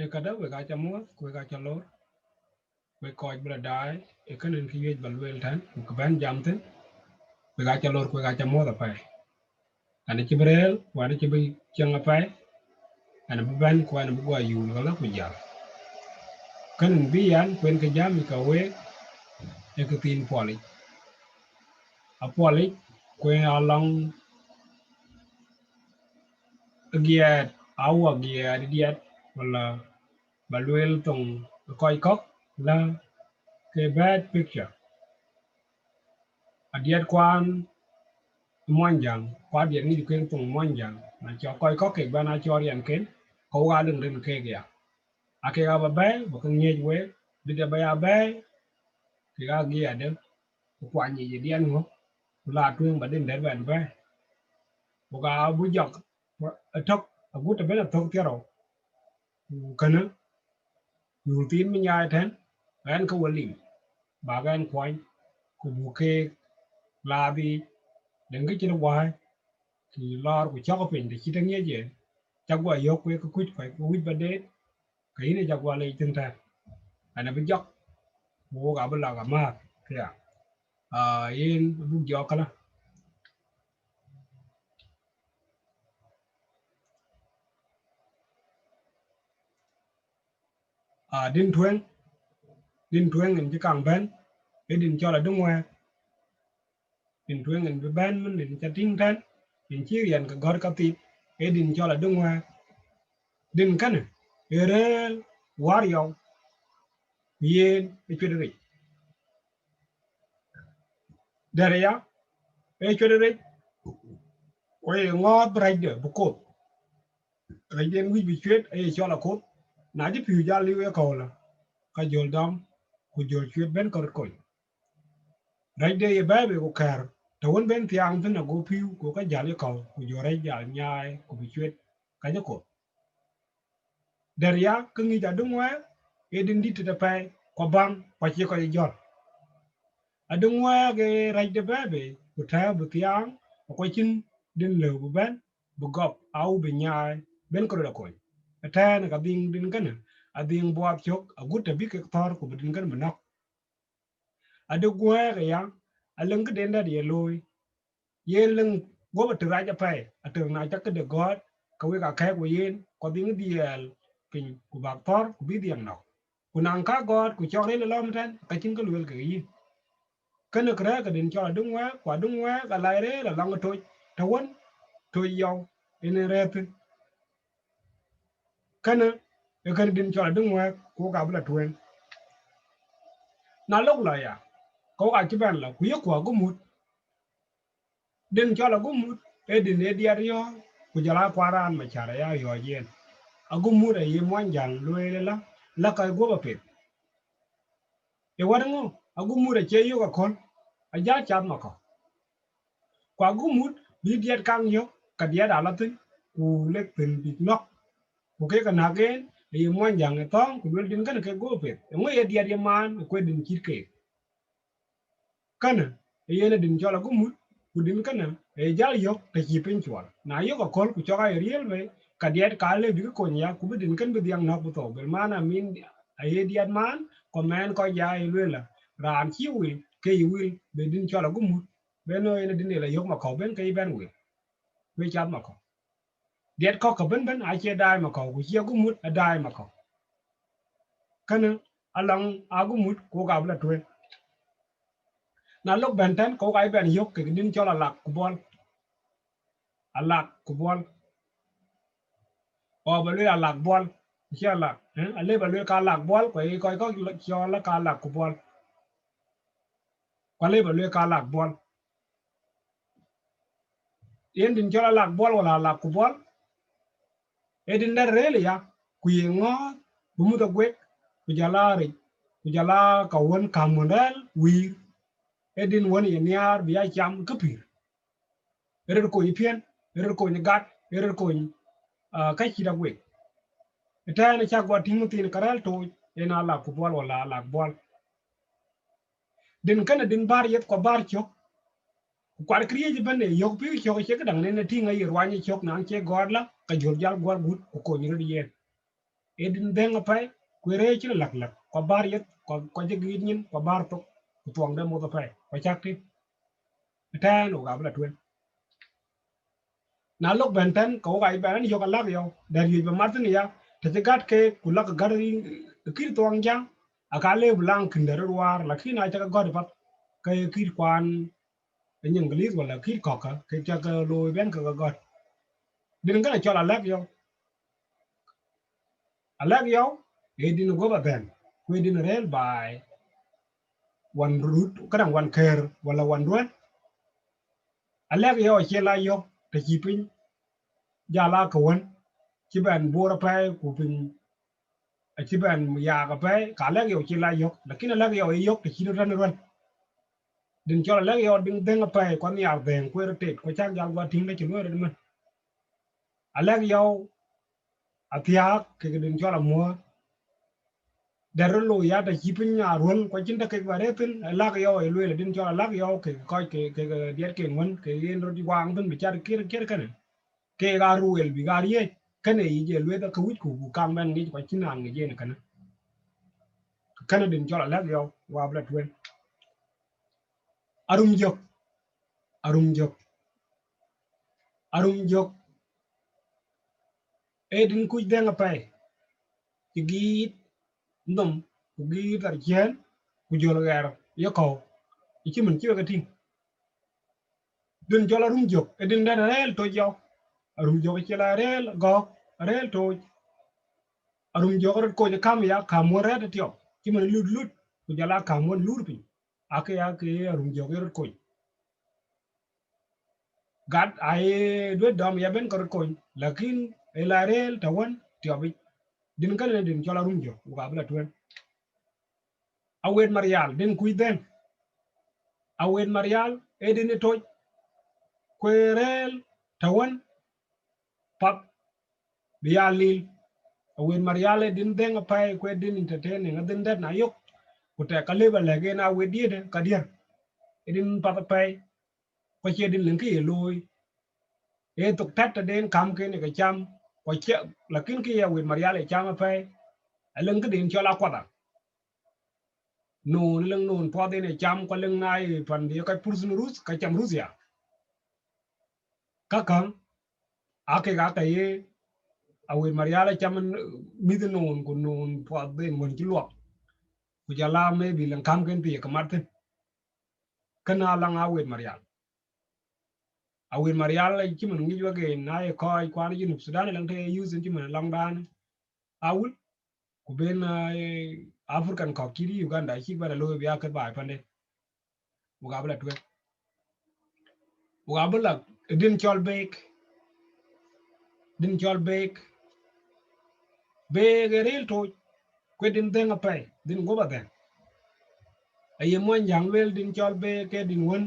e kada we ga cha mo we ga cha lo we ko bra dai e kan ki ye bal wel tan ko ban jam ten we ga cha lo we ga cha mo da pa ani ci brel wa ni ci bi changa pa ani bu ban ko ani bu go yu la ku ja kan bi yan kwen ka jam ka we e ka tin poli a poli kwen a long giat awa giat diet wala balwel tong koi kok la ke bad picture a diet kwan monjang kwa diet ni kwen tong monjang na cho koi kok ke bana cho rian ken ko ga lưng ren ke ga a ke ga ba ba ba ka nge we bi da ba ya ba ke ga giat de kwa ni ye dian ngo la tuen ba den der ban ba bo ga bu jok a tok a gut a ben a tok tiaro kana yu tin mi nhai ten ran ko wali ba gan kwai ku bu ke la bi đừng cái chuyện hoài thì lo của cho cái bình thì chỉ đang nghe gì chắc qua vô cái quýt phải quýt bên đấy cái này chắc qua lấy chân ta anh em biết dốc bố gặp bên là gặp mà thế yên bút gió cái là đinh thuyền anh chỉ càng bên cái đinh cho là đúng ngoài đinh thuyền anh bị bên mình đinh cho tiếng thân đinh chỉ riêng cái gót cái tít cái đinh cho là đúng ngoài đinh cái này ere wario yên cái chuyện đấy đây ya cái chuyện đấy quay ngót bray được bốc cột cái đen quý bị chuyện ấy cho là cốt nãy chỉ phiêu ra lưu yêu cầu là cái dồn đom của dồn chuyện bên cột cột right đây bé bị có kẹt đầu bên bên thiang bên là go phiêu của cái giả yêu cầu của dồn đấy giả nhai của bị chuyện cái nhớ cột đời ya cứ nghĩ là đúng quá cái đinh đi từ đây qua băng qua chia qua dồn ở đúng quá cái right đây bé bị của thao bị thiang qua chín đinh lửa của bên bị gọt áo bị nhai bên cột là cột ta na ka ding din kana a ding bo chok a gutta bi ka tor ko din kan manok a de gwa ga ya a leng ka den da ye loy ye leng go ba tra ja pai a ter na ta ka de god ka we ka ka ko yen ko ding diel pin ku ba tor ku bi diang no ku nan ka god ku chok le lom tan ka chin ka lwel ka yi kana kra ka din cho dung wa kwa dung wa ka lai re la long to ta won to yo ene re kana e kan din cho dung wa ko ka bla tuen na lốc là ya ko ga ti ban la ku ye ko gumut den cho la gumut e din e dia rio ku jala kwaran ma chara ya yo yen a gumut e ye mon jang lo le la ka go ba pet e warango a gumut e che yo ka kon a ja cha ma ko kwa gumut bi dia kang yo ka dia da la tin ku le tin bi nok ku ke ka na gen e ye mon jang e tong ku le din ka ke go pet e ngo ye dia man ko din chi ke kana e yene din cho la gumut kudin kana e jal yok te chi pin chwal na yo ko kol ku choga riel be ka diet ka le bi ko nya ku din kan bi yang no bu to bel mana min a ye diet man ko men ko ya e le la ran chi wi ke yi wi be din cho la gumut be no ene din le yok ma ko ben ke ben wi we chat ma ko diet ko ka ben ben a che dai ma ko ku che gumut a dai ma ko kana alang a gumut ko ga bla twe na lok ben tan ko ga ben yok ke din cho la lak ku bol alak ku bol o ba le alak bol che alak ale ba le ka alak bol ko cho la ka alak ku bol ko le ba le ka alak bol yen din cho alak bol wala alak ku bol e din der re ya ku ye ngo bu mu da gwe ku jala re ku jala ka won ka monel wi e din won ye niar bi ya cham ku pir er ko ipien er ko ni gat er ko ni ka chi da gwe ta ne cha gwa tingu tin karal to ena alak ku bol wala alak bol din kana din bar yet ko bar chok kwar kriye ji bane yok pi chok che ka dang ne ti ngai rwani chok nan che godla ka jol jal gor gut ko ni ri yen edin denga pai kwere chi lak lak ko bar yet ko jigin yin ko bar to ko tuang de mo to pai ko chakti tan o gabla twen na lok benten ko ga iban yo kalak yo dar yu be martin ya te gat ke kulak gari kir tuang jang akale blang kinder war lakini acha god pat ke kir kwan en inglis wala kir koka ke cha ka lo ben ka god din ga chola lak yo alak yo edin go ba ben ko edin rel bai one root kadang one care wala one duan alak yo che la yo te chi pin ja la ko won chi ban bora pai ku pin a chi ban ya ga pai ka lak yo che la yo lakini alak yo yo te chi ran ran din cho alak yo ding deng pai ko ni ar den ko te ko cha ja wa ting le chi lo re man alak yo atia ke din cho la mo darlo ya da chi pin ya ron ko chin da ke bare tin alak yo e lo le din cho alak yo ke ko ke diet ke ngon ke yen ro di wang tin bi cha ke kan ke ga ruel bi ga ye kane yi je lwe da ka wit ku kam ben ni ko chinan ngi je ne kana din jola lag yo wa bla twen arum jok arum jok arum jok e din ku de nga pay ti gi ndom ku gi tar jen ku jola gar yo ko ci mun ci ga tin din jola rum jok e din da rel to yo arum jok ci la rel go rel to arum jok ko je kam ya kam mo re da tyo ci mun lut lut ku jala kam won lur pi ake ya ke arum jok yer ko gad ay do dom ya ben ko lakin elarel tawan tiobi din kan din chola rumjo uga bla tuen awed marial din kuiden awed marial edin toj kwerel tawan pap bialil awed marial din den pay kwe din entertaining adin dat na yok kute kaleba lege na wedide kadia edin pap pay ko che din lenki loy e tok tat den kam ke ne ka cham ko che lakin ki ya wed marial e cham pay alen ka din chola kwada no leng non po de ne cham ko leng nai pan de ka pursun rus ka cham rusia ka kan ake ga ta ye awe mariala cham mi de non ko non po de mon ki lo ku jala me bi leng kam ken pi ka mate kana lang awe mariala ki mun ngi wage na ye ko kwa ni nu sudan lang te use ji mun lang dan awul ku ben african ko kiri uganda ki ba lo bi aka ba pande ugabla twe ugabla din chol bek din chol bek be gerel to kwe din denga pay din goba den aye mon jang wel din chol be ke din won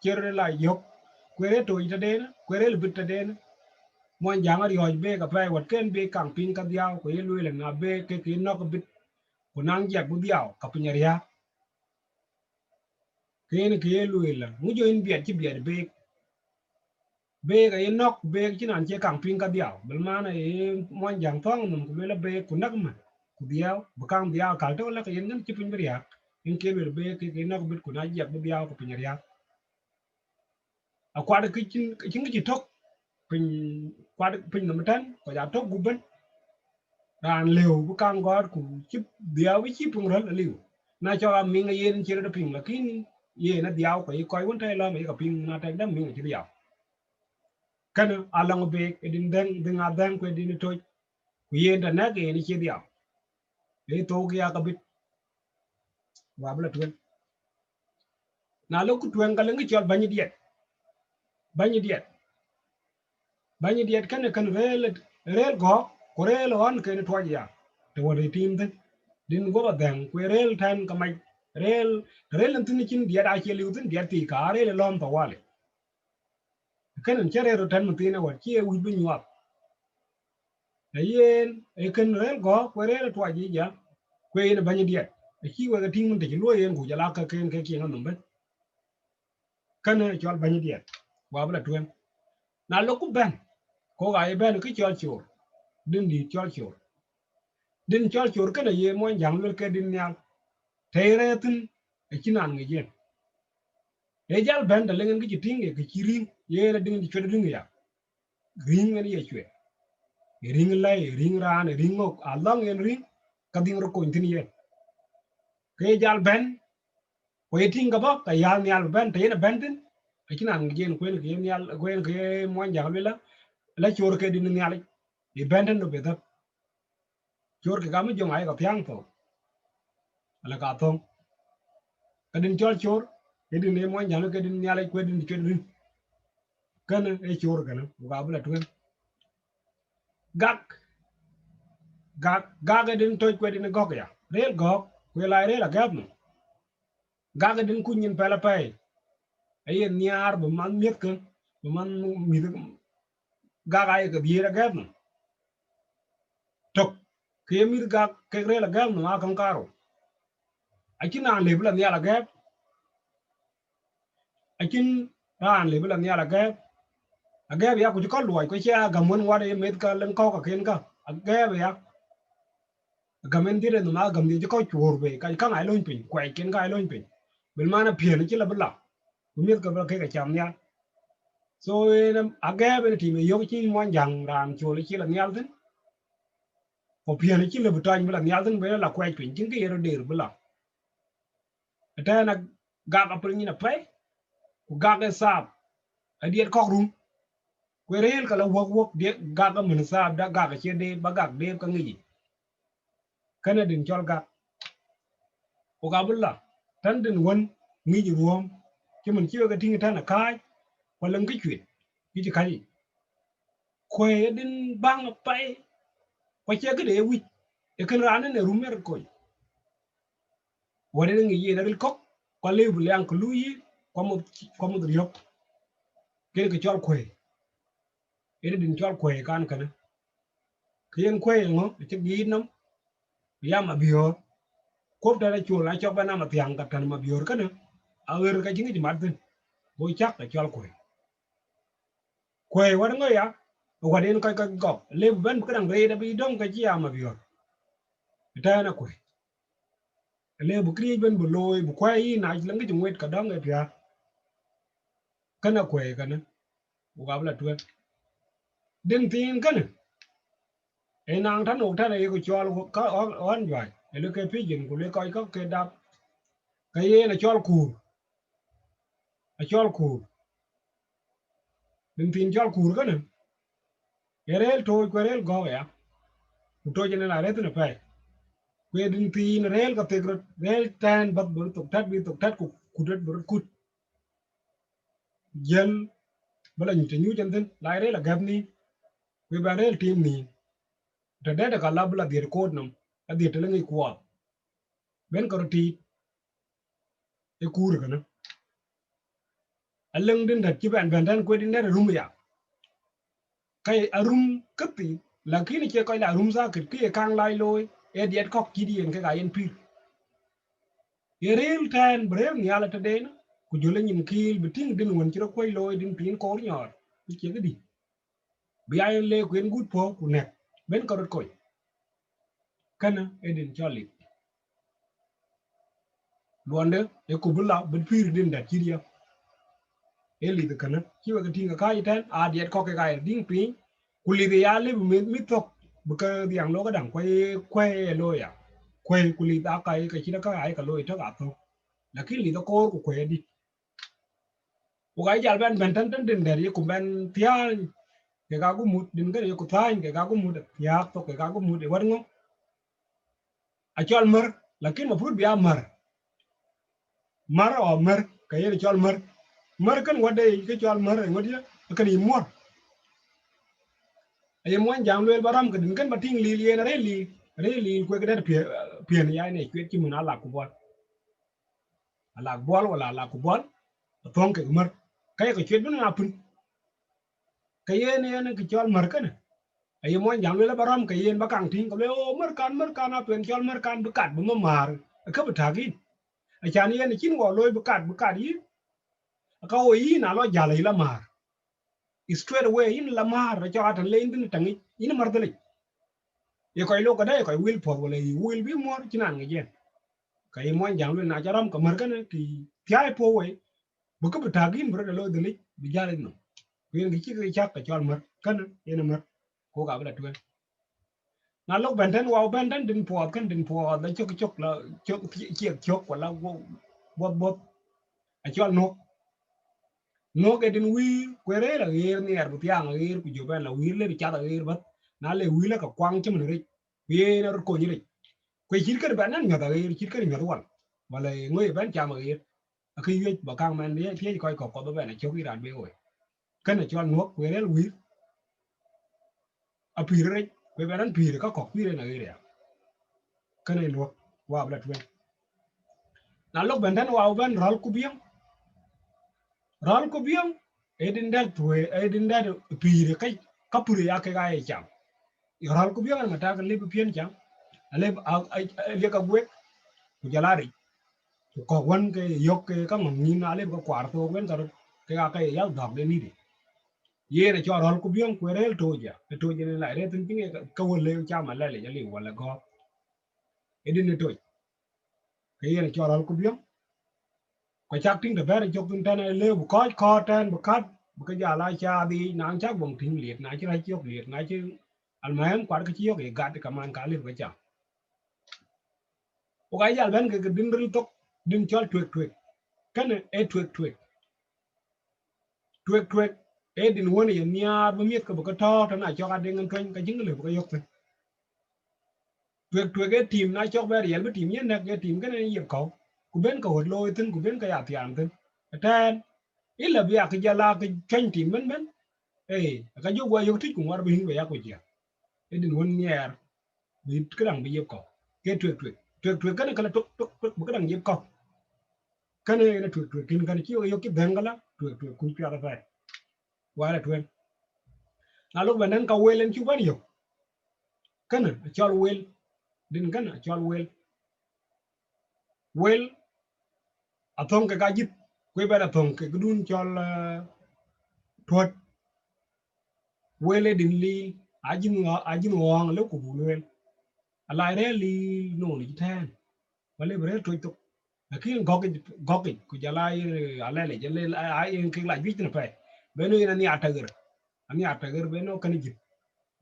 cher la yok kwere to ita den kwere le bitta den mon jang ari hoj be ka pay wat ken be kang pin ka diaw ko yelu le na be ke no ko bit ko nang jak bu diaw ka pinyaria ken ke yelu le mu jo in biet ci biet be ga inok be chinan che kang pin ka diaw bel mana e mon jang tong num ko le be ku nak ma ku diaw bu kang diaw ka to la ka yen ngam ci pin beriya in ke be ke nok bit ku na jak bu diaw ko pinyaria a kwada ki cin ki tok pin kwada pin no tan ko ya tok guben ran lew bu kang god ku ci diaw bi ci pun ral lew na cho mi nga yen ci da pin la kin ye na diaw ko ko won tay la mi ka pin na tay dam mi ci diaw kan alang be edin den den adan ko edin to ku ye da na ge ni ci diaw le to ya ka bit wa bla tuen na lo ku tuen ka le ngi chol banyi diet kan rel go ko rel on ken to ya to wori tim den din go ba den ko rel tan ka mai rel tin kin dia da ke liu tin dia ti ka rel lom to wale kan chere ro tan tin na war ki e wi bin wa yen e kan rel go ko rel to ji ja ko yen banyi diet e ki wa ga tin mun te lo yen ku ja la ka ken ke ki ngam ben kan chol banyi diet wa bla tuen na lo ku ben ko ga e ben ki chol chur din di chol chur din chol chor kana ye mo jang lul ke din nyal tere tin e kinan ngi jen e jal ben da lengen gi tinge ke kirin ye na din di chod ring ya ring ngani ye chwe ring lai ring ran ring ngok along en ring ka ding ro ko tin ye ke jal ben ko ye tinga ba ka yal nyal ben te na ben tin e kinan ngi jen ko en ke nyal ko en ke mo jang lula la chor ke din nyal e ben den do be da chor ke gam jong ai ka pyang to ala ka thong kadin chol chor kedin ne mo jalo kedin nyale kedin kedin kana e chor kana ga bula tuen gak gak edin toy kedin gok ya rel gok we la rel agab no gak edin kunyin pala pay ayen nyar bu man miet kan bu man mi gak ay ga biera agab no tok ke mi gak ke rel agab no ma kan karo akina le bula nyala agab akin ran le bula nyala agab agab ya ku ko loy ko cha gamon wade met ka len ko ka ken ka agab ya gamen dire no ma gam ni ko chur be ka ka ngai loin pin kwai ken ngai loin pin bel mana pien ci la bla mi ka ba ke ka cham nya so en aga be ti me yo ci mo jang ram chu le ci la nyal tin ko pien ci le butan bla nyal tin be la kwai pin cin ke yero der bla ta na ga ka pin ni na pe ku ga ke sap a diet ko rum ko rel ka la wok wok de ga ka mun sap da ga ka che de ba ga de ka ngi kana din chol ga ko ga bla tan din won ngi ruom chứ mình chưa cái thiên thanh là cái và lần cái chuyện cái gì khoe đến bang mà bay và chơi cái để quý để cái rán này rùm mer coi và đến người gì đã được cốc qua lưu bự lang của lui qua một điều cái cho khoe cái đừng cho khoe can cái này cái anh khoe nó chắc gì lắm ya mà biểu cốp đây là chùa lại cho bạn mà thiang cả mà biểu cái nữa ở cái chính cái mặt tin bôi chắc là cho khoe quá đó ya và đến cái gọc lưu bên cái đằng đây đã bị đông cái gì mà biểu ta na khoe le bu kri ben bu loy bu kwai na lang cái jungwet ka dang e pya kana kwe kana bu ga bla tuet den tin kana e nang than ok than e ko chol ka on jai e le ke pijin ku le kai ka ke da ka ye na chol ku a chol ku den tin chol ku kana e rel to ko rel go ya ku to jene na retu na pai ku den tin rel ka te rel tan bat bu to tat bi to tat ku det bu ku jen bala ni te nyu jen den la rel gab ni ku ba rel tim ni da da ka labla dir code nam a dir te ngi kwa ben ko ti e kur kana a leng din da ki ban ban dan ko din da rum ya kai arum kati lakini che ko la rum za ki kang lai loy e diet ko ki dien ka yen pi e rel tan brev ni ala te den ku jole nyin kil biting din won chiro koy loy din pin ko nyor ki che gidi bi ay le ko en gut po ku nek ben ko koy kana e din choli luande e ku bula bin pir din da kiria e li de kana ki wa tinga kai tan a diet ko ke ga ding pin ku li de ya le mi tok bu ka diang lo ga dang kwai lo ya kwai ku li da kai ka chi da ka ai ka lo ita ga to lakini li da ko ku kwai di ku ga jal ben ben tan tan din der ku ben tia ke ga gu mut din ga ku tan ke ga gu mut ya to ke ga gu mut e war ngo a chol mer lakini ma furut biya mar o mer ka ye chol mer kan wade ke chol mer ngodi kan yi mor ay mo jang lel baram ka din kan bating li yen re li ko ke der pien ya ne kwet ki mun ala bol wala ala ku bol ton ke mer kay ko kwet bun apun kay ne ke chol mer kan ay mo jang lel baram ka yen bakang ting ko le o mer kan a pen chol mer kan bukat bu mar ka butagi a chan yen chin wo loy bukat yi ka o yi na lo jala ila mar straight away in la mar cho atan le in tangi in mar dele ye koy lo ko dai koy will por wala will bi mor ci nan ngi jen kay mo jang lu na jaram ko mar kana ki tiay po we bu ko tagin bro de lo de lik bi jale no yen gi ci ko chak ka chol mar kana yen mar ko ga bla tuen na lo benten wow benten din po kan din po da chok chok la chok chi chok wala bot a chol no ke din wi kwere la yer ni er bu tiang yer ku jo ben la wi le cha da yer bat na le wi la ka kwang chim ne ri ye na ko ni ri kwe chir ker ben nya da yer chir ker nya wal wala ngoy ben cha ma yer a ki ye ba kang men ye pye ko ko ko ben chok iran be we kan chol no kwere wi a pi re kwe ben pi ka ko pi re na yer ya kan no wa bla twen na lo ben den wa ben ral ku biang edin dal tuwe edin dal pi re kai ka pure ya ke ga ye cham ral ku biang na ta ka le pien cham ale le ka gwe ku jalari ko wan ke yok ke ka ngom ni na le ko kwar to wen tar ke ga ka ya dog de ni de ye ne cho ral ku biang ku re to je ne la re tin pinge ka wo le cha ma le le wala go edin ne to ke ye ne cho ral ku biang ko chak ting de ber jok tin tan le bu ko tan bu kat bu ka ja la cha di nang chak bong ting liet na chi ra chi yok liet na chi al mahem kwar ka chi yok e gat ka man ka le ka cha o ga ya ben ke din ril tok din chol twek kan e twek e din woni ye nya bu miet ka bu ka to ta na cho ka den twen ka jing le bu ka yok twek e tim na chok ber yel bu tim yen na ke tim kan e yep ko ku ben ka hot loy tin ku ben ka ya tiam tin tan illa bi ak jala ka chen tim ben ka jo gwa yok ti ku war bi hin ya ko ja edin won nyer bi kran bi yep ko ke twek kan kala tok bu kran yep ko kan ne twek kin kan chi yo ki bengala twek ku pi ara fa wala twen na lo benen ka welen chu ban yo kan chol wel din kan chol wel athong ke gajit kwe ba athong ke gudun chol tuot wele din li ajin wong le ku bulwel ala re li no ni tan wale bre to to lakin gogi ku jala ala le jale ai en ke la jit na pe beno ina ni atagar ani atagar beno kan jit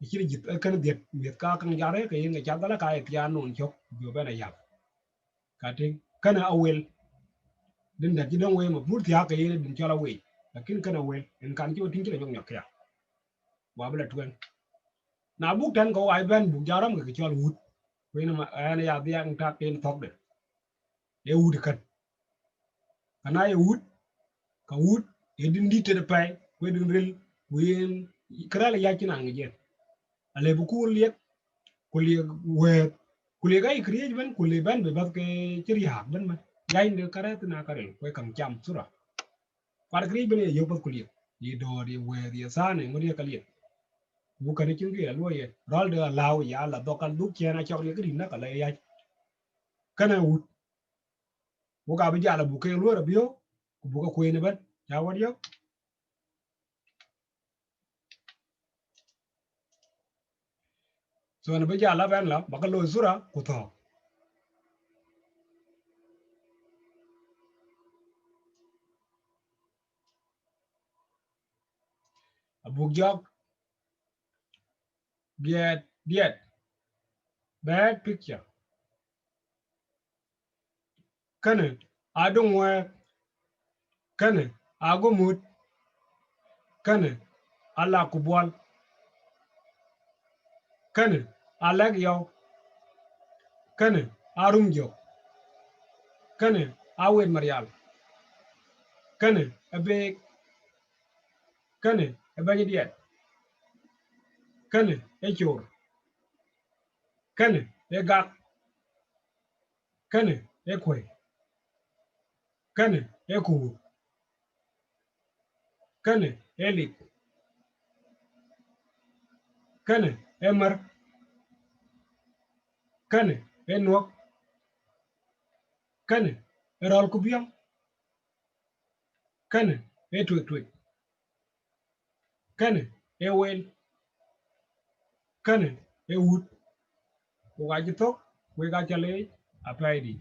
ikiri jit kan diet ka kan jare ke yin ga dala ka e pian non chok jo bena ya kati kana awel din da jidon we ma burti haka yin din chola we lakin kana wel en kan jo tin kila jong nyak ya wa bla tuen na buk tan ko ai ben buk jaram ke chol wut we na ma ana ya biang ta ken tok de e wut kan kana e wut ka wut e din di te de pai we din rel wen kra ya kina ngi ale bu ku liek ku liek we ku liek ai kriye ben ku le ben be bat ke chiri ha ben ma yain de kare na kare ko kam cham sura par kriye ben yo bat ku liek di do di we di sa ne ngori ka liek bu kan chin ke lo ye rol de law ya la do kan du ke na chok le gri na ka le ya kana wut bu ka bi jala bu ke lo ra bio ku bu ka ko ne ben ya wa yo so na bi jala ben la ba ka lo sura ku to bu jok diet bad picture kana adung wa kana agumut kana ala kubwal kana alag yo kana arum jo kana awet marial kana abe kana abanye diet kana echor kana egak kana ekwe kana eku kana elik kana emar kana enwok kana erol kubiam kana etwek kana ewel kana ewut ko ga ji tok we ga chale a pai di